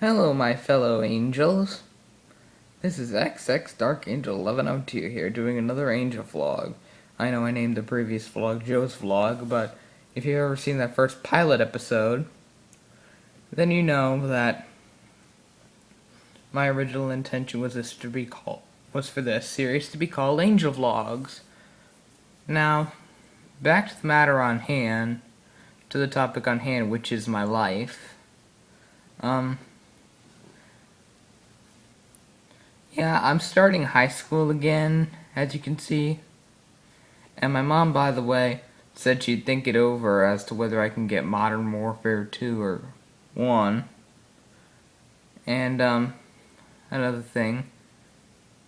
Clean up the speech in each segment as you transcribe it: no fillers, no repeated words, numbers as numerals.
Hello, my fellow angels. This is XX Dark Angel 1102 here, doing another angel vlog. I know I named the previous vlog Joe's vlog, but if you've ever seen that first pilot episode, then you know that my original intention was for this series to be called Angel Vlogs. Now, back to the matter on hand, to the topic on hand, which is my life. Yeah, I'm starting high school again, as you can see. And my mom, by the way, said she'd think it over as to whether I can get Modern Warfare 2 or 1. And, another thing.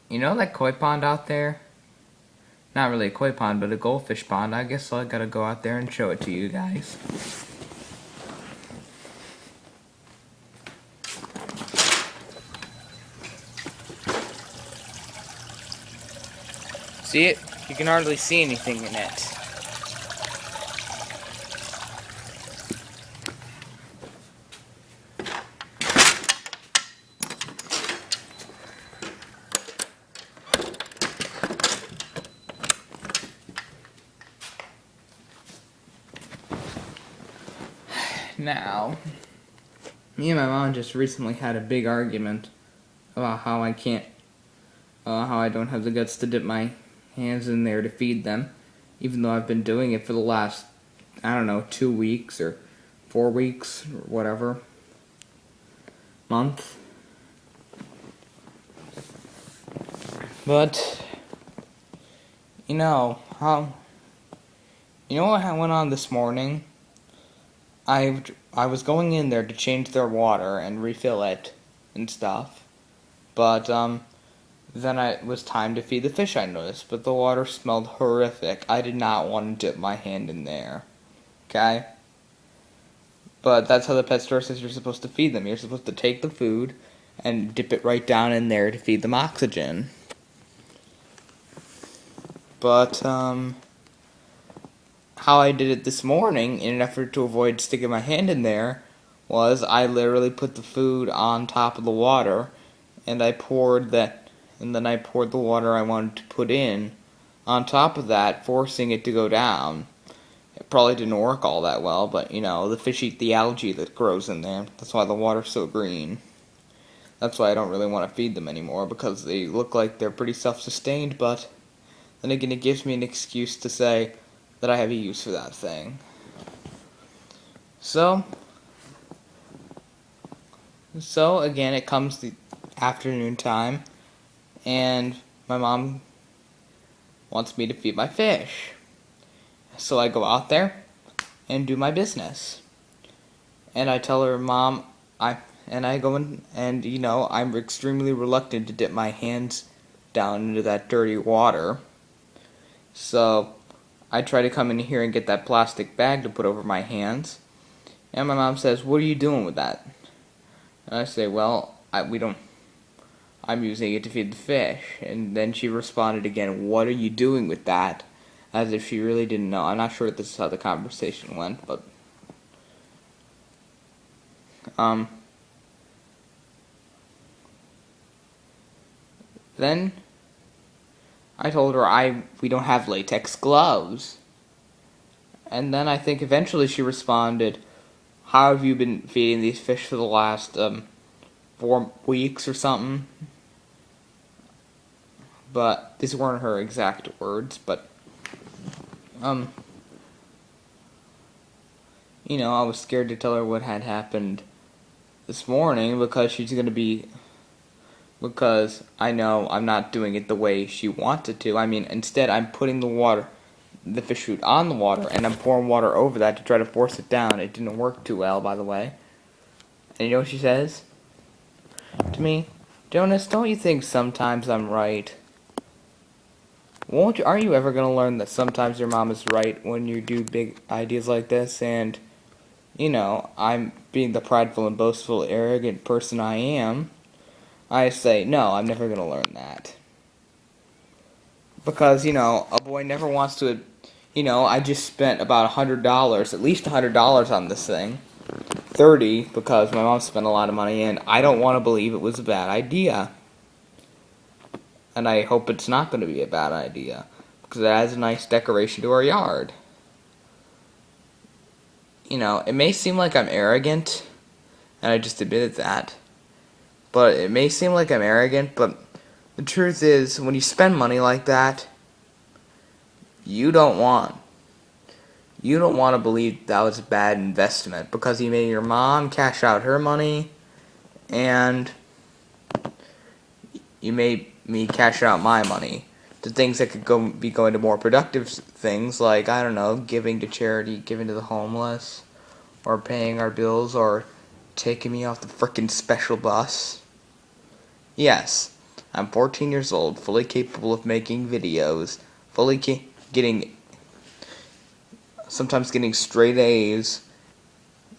You know that koi pond out there? Not really a koi pond, but a goldfish pond. I guess I gotta go out there and show it to you guys. See it? You can hardly see anything in it. Now, me and my mom just recently had a big argument about how I don't have the guts to dip my hands in there to feed them, even though I've been doing it for the last, 2 weeks or 4 weeks or whatever, month. But, what went on this morning? I was going in there to change their water and refill it and stuff, but then it was time to feed the fish, I noticed, but the water smelled horrific. I did not want to dip my hand in there, okay? But that's how the pet store says you're supposed to feed them. You're supposed to take the food and dip it right down in there to feed them oxygen. But, how I did it this morning, in an effort to avoid sticking my hand in there, was I literally put the food on top of the water, and then I poured the water I wanted to put in on top of that, forcing it to go down. It probably didn't work all that well, but, the fish eat the algae that grows in there. That's why the water's so green. That's why I don't really want to feed them anymore, because they look like they're pretty self-sustained, but then again, it gives me an excuse to say that I have a use for that thing. So again, it comes the afternoon time, and my mom wants me to feed my fish. So I go out there and do my business. And I tell her, Mom, I go in, and I'm extremely reluctant to dip my hands down into that dirty water. So I try to come in here and get that plastic bag to put over my hands. And my mom says, "What are you doing with that?" And I say, "Well, I'm using it to feed the fish." And then she responded again, "What are you doing with that?" As if she really didn't know. I'm not sure if this is how the conversation went, but then I told her we don't have latex gloves. And then I think eventually she responded, "How have you been feeding these fish for the last 4 weeks or something?" But these weren't her exact words, but I was scared to tell her what had happened this morning because I know I'm not doing it the way she wanted to. I mean, instead I'm putting the fish food on the water, and I'm pouring water over that to try to force it down. It didn't work too well, by the way. And you know what she says to me? "Jonas, don't you think sometimes I'm right?" Are you ever going to learn that sometimes your mom is right when you do big ideas like this? And, I'm being the prideful and boastful, arrogant person I am. I say, no, I'm never going to learn that. Because, a boy never wants to, I just spent about $100, at least $100 on this thing. 30 because my mom spent a lot of money, and I don't want to believe it was a bad idea. And I hope it's not going to be a bad idea, because it adds a nice decoration to our yard. You know, it may seem like I'm arrogant, and I just admitted that. But it may seem like I'm arrogant, but the truth is, when you spend money like that, you don't want to believe that was a bad investment, because you made your mom cash out her money, and you made me cash out my money to things that could be going to more productive things, like, I don't know, giving to charity, giving to the homeless, or paying our bills, or taking me off the frickin' special bus. Yes, I'm 14 years old, fully capable of making videos, sometimes getting straight A's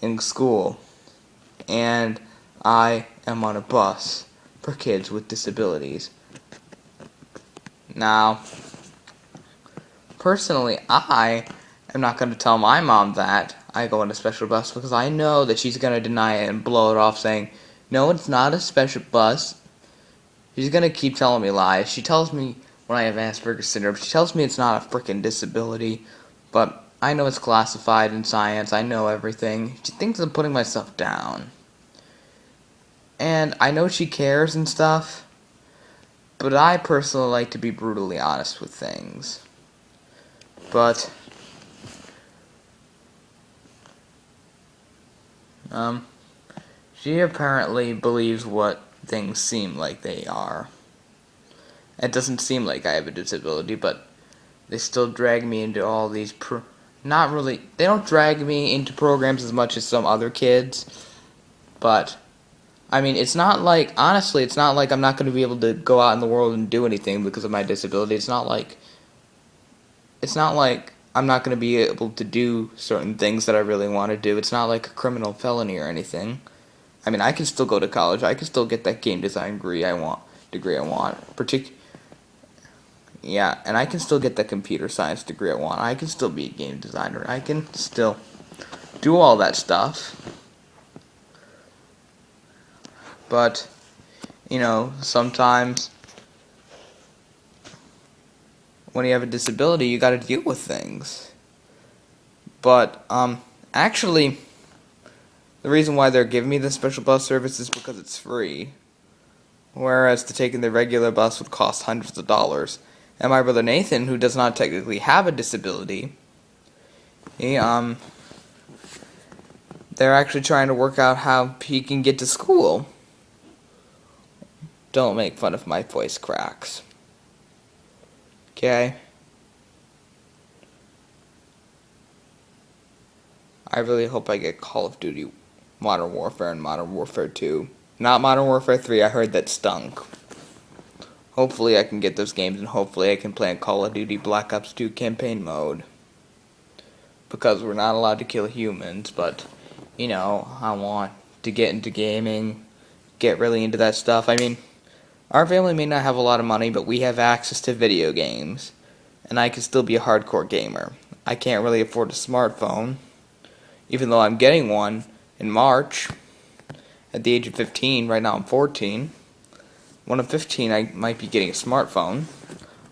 in school, and I am on a bus for kids with disabilities. Now, personally, I am not going to tell my mom that I go on a special bus, because I know that she's going to deny it and blow it off saying, no, it's not a special bus. She's going to keep telling me lies. She tells me when I have Asperger's syndrome, she tells me it's not a freaking disability, but I know it's classified in science. I know everything. She thinks I'm putting myself down. And I know she cares and stuff, but I personally like to be brutally honest with things. But, she apparently believes what things seem like they are. It doesn't seem like I have a disability, but they still drag me into all these not really, they don't drag me into programs as much as some other kids, but I mean, honestly, it's not like I'm not going to be able to go out in the world and do anything because of my disability. It's not like I'm not going to be able to do certain things that I really want to do. It's not like a criminal felony or anything. I mean, I can still go to college. I can still get that game design degree I want. Yeah, and I can still get the computer science degree I want. I can still be a game designer. I can still do all that stuff. But, you know, sometimes when you have a disability, you gotta deal with things. But, actually, the reason why they're giving me the special bus service is because it's free. Whereas to taking the regular bus would cost hundreds of dollars. And my brother Nathan, who does not technically have a disability, they're actually trying to work out how he can get to school. Don't make fun of my voice cracks. Okay? I really hope I get Call of Duty Modern Warfare and Modern Warfare 2. Not Modern Warfare 3, I heard that stunk. Hopefully I can get those games, and hopefully I can play in Call of Duty Black Ops 2 campaign mode. Because we're not allowed to kill humans, but, you know, I want to get into gaming, get really into that stuff. I mean, our family may not have a lot of money, but we have access to video games, and I can still be a hardcore gamer. I can't really afford a smartphone, even though I'm getting one in March, at the age of 15. Right now I'm 14. When I'm 15, I might be getting a smartphone.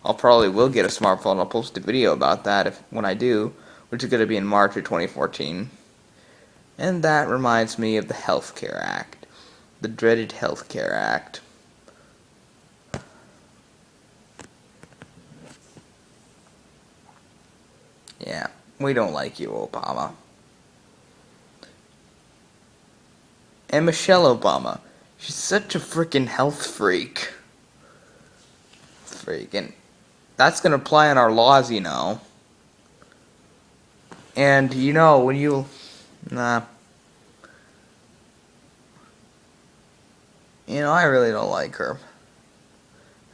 I'll probably will get a smartphone. I'll post a video about that when I do, which is going to be in March of 2014. And that reminds me of the Healthcare Act. The dreaded Healthcare Act. Yeah, we don't like you, Obama. And Michelle Obama. She's such a freaking health freak. And that's gonna apply in our laws, you know. And, you know, when you... Nah. You know, I really don't like her.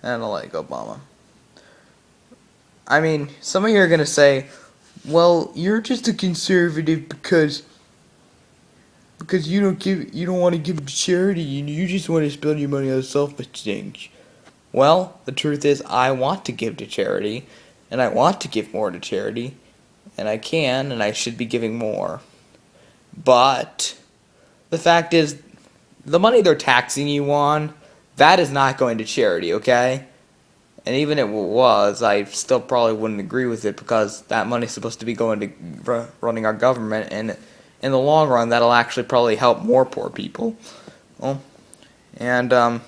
I don't like Obama. I mean, some of you are gonna say, well, you're just a conservative because you don't want to give to charity, and you just want to spend your money on selfish things. Well, the truth is, I want to give to charity, and I want to give more to charity, and I can, and I should be giving more. But the fact is, the money they're taxing you on, that is not going to charity, okay? And even if it was, I still probably wouldn't agree with it because that money's supposed to be going to running our government, and in the long run, that'll actually probably help more poor people. Well, and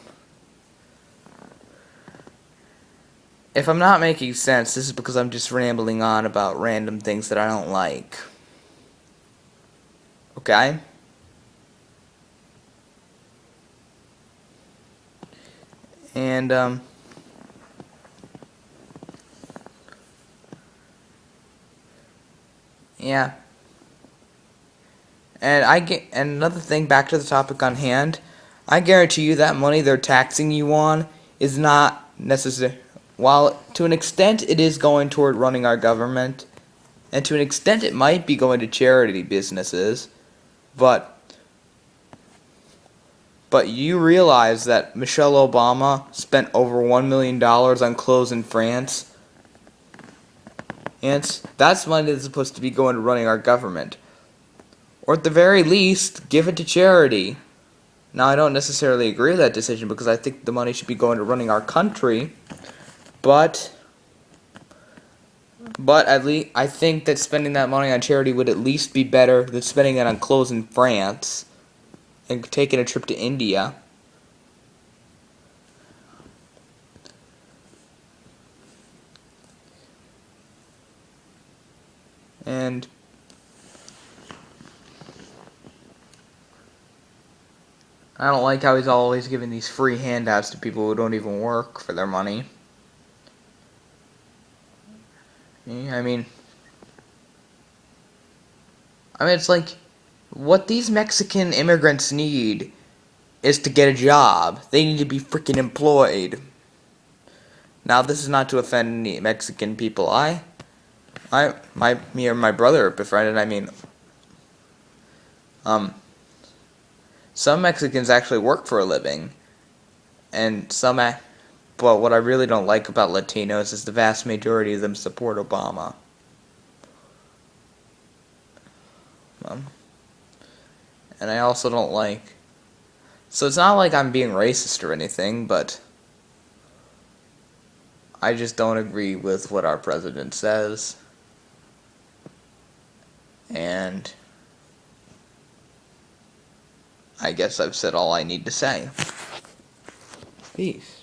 if I'm not making sense, this is because I'm just rambling on about random things that I don't like. Okay? And yeah. And another thing, back to the topic on hand, I guarantee you that money they're taxing you on is not necessary. While to an extent it is going toward running our government, and to an extent it might be going to charity businesses, but you realize that Michelle Obama spent over $1 million on clothes in France, and that's money that's supposed to be going to running our government. Or at the very least, give it to charity. Now, I don't necessarily agree with that decision because I think the money should be going to running our country, but at least I think that spending that money on charity would at least be better than spending it on clothes in France and taking a trip to India. And I don't like how he's always giving these free handouts to people who don't even work for their money. I mean, it's like, what these Mexican immigrants need is to get a job. They need to be freaking employed. Now, this is not to offend any Mexican people. Me or my brother are befriended. I mean, some Mexicans actually work for a living, and but what I really don't like about Latinos is the vast majority of them support Obama. And I also don't like. So it's not like I'm being racist or anything, but I just don't agree with what our president says. And I guess I've said all I need to say. Peace.